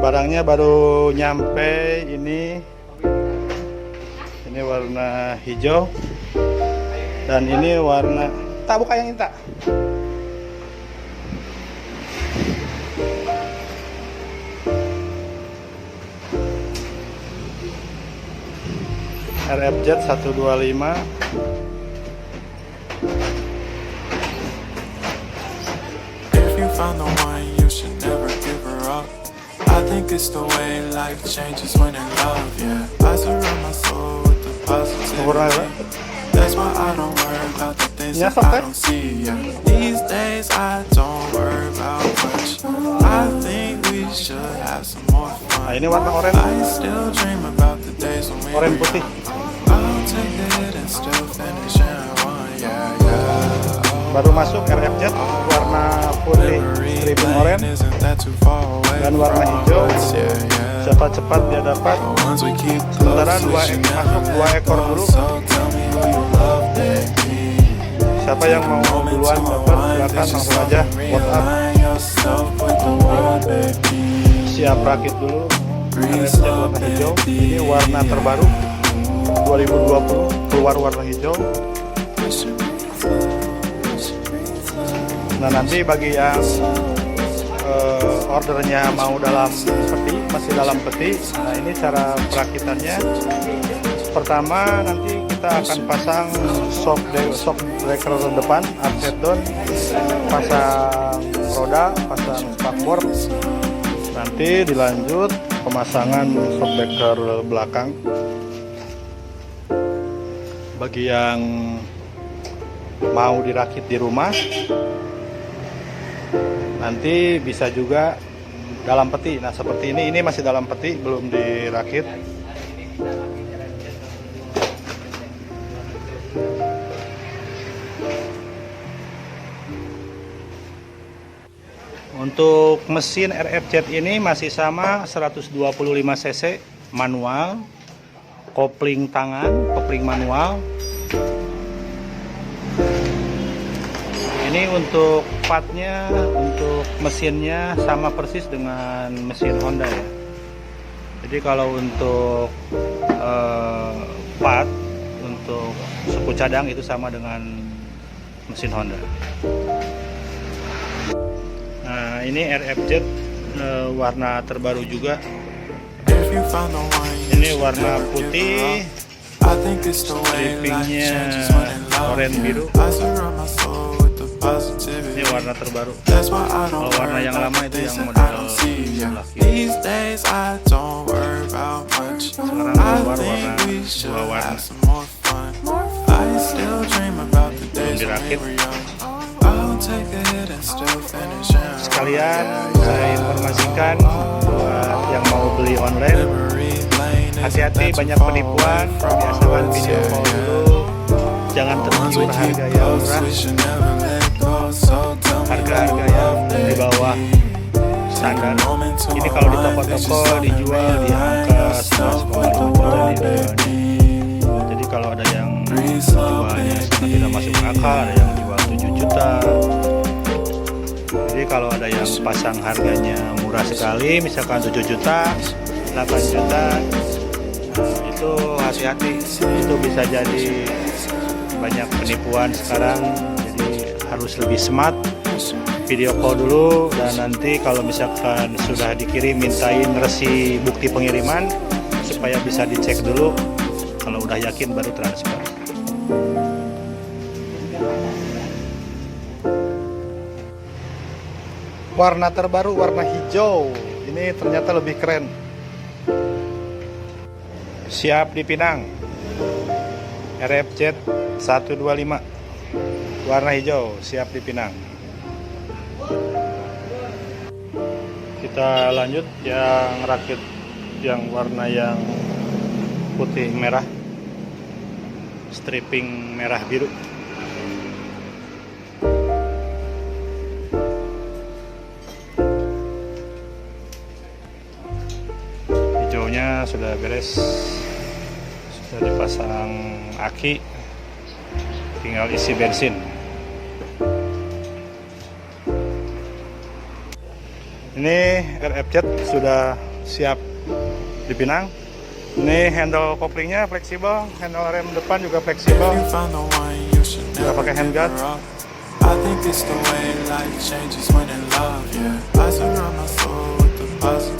Barangnya baru nyampe. Ini warna hijau dan ini warna tak, buka yang ini tak. RFZ 125. If you found the one, you should never give her up. I think it's the way life changes when in love, yeah. I surround my soul with the positivity. That's why I don't worry about the things that I don't see, yeah. These days I don't worry about much. I think we should have some more fun. Ini warna oranye. I still dream about the days when we Oranye putih. I'll take the hit and still finish in one, yeah, yeah. Baru masuk RFZ warna putih stripping oranye dan warna hijau. Cepat-cepat dia dapat. Sementara masuk 2 ekor dulu. Siapa yang mau duluan dapat, silakan langsung aja WhatsApp. Siap rakit dulu. RFZ warna hijau. Ini warna terbaru 2020, keluar warna hijau. Nah, nanti bagi yang ordernya mau dalam peti, masih dalam peti. Nah, ini cara perakitannya. Pertama, nanti kita akan pasang shock breaker depan, upside down, pasang roda, pasang spakbor. Nanti dilanjut pemasangan shock breaker belakang. Bagi yang mau dirakit di rumah, nanti bisa juga dalam peti. Nah, seperti ini masih dalam peti, belum dirakit. Untuk mesin RFZ ini masih sama 125 cc manual, kopling tangan, kopling manual. Ini untuk partnya, untuk mesinnya sama persis dengan mesin Honda ya. Jadi kalau untuk part untuk suku cadang itu sama dengan mesin Honda. Nah, ini RFZ warna terbaru juga. Ini warna putih, strippingnya oranye biru. Ini warna terbaru. Kalau warna yang lama itu yang model sebelah kiri. Sekarang keluar warna dua warna. Belum dirakit. Sekalian saya informasikan buat yang mau beli online, hati-hati banyak penipuan. Biasakan video call dulu, jangan tergiur harga yang murah, harga-harga yang di bawah standar. Ini kalau di toko-toko dijual di angka 11,5 juta nih. Jadi kalau ada yang jualnya sangat tidak masuk akal, ada yang jual 7 juta. Jadi kalau ada yang pasang harganya murah sekali, misalkan 7 juta, 8 juta, itu hati-hati, itu bisa jadi banyak penipuan sekarang. Jadi harus lebih smart, video call dulu, dan nanti kalau misalkan sudah dikirim mintain resi bukti pengiriman supaya bisa dicek dulu. Kalau udah yakin baru transfer. Warna terbaru warna hijau. Ini ternyata lebih keren. Siap dipinang. RFZ 125 warna hijau, siap dipinang. Kita lanjut yang rakit yang warna yang putih merah, stripping merah biru. Hijaunya sudah beres, sudah dipasang aki, tinggal isi bensin. Ini RFZ sudah siap dipinang. Ini handle koplingnya fleksibel, handle rem depan juga fleksibel. If you found the one, you should Nggak never pakai give handguard. her up. I think it's the way life changes when in love, yeah. I surround my soul with the positivity.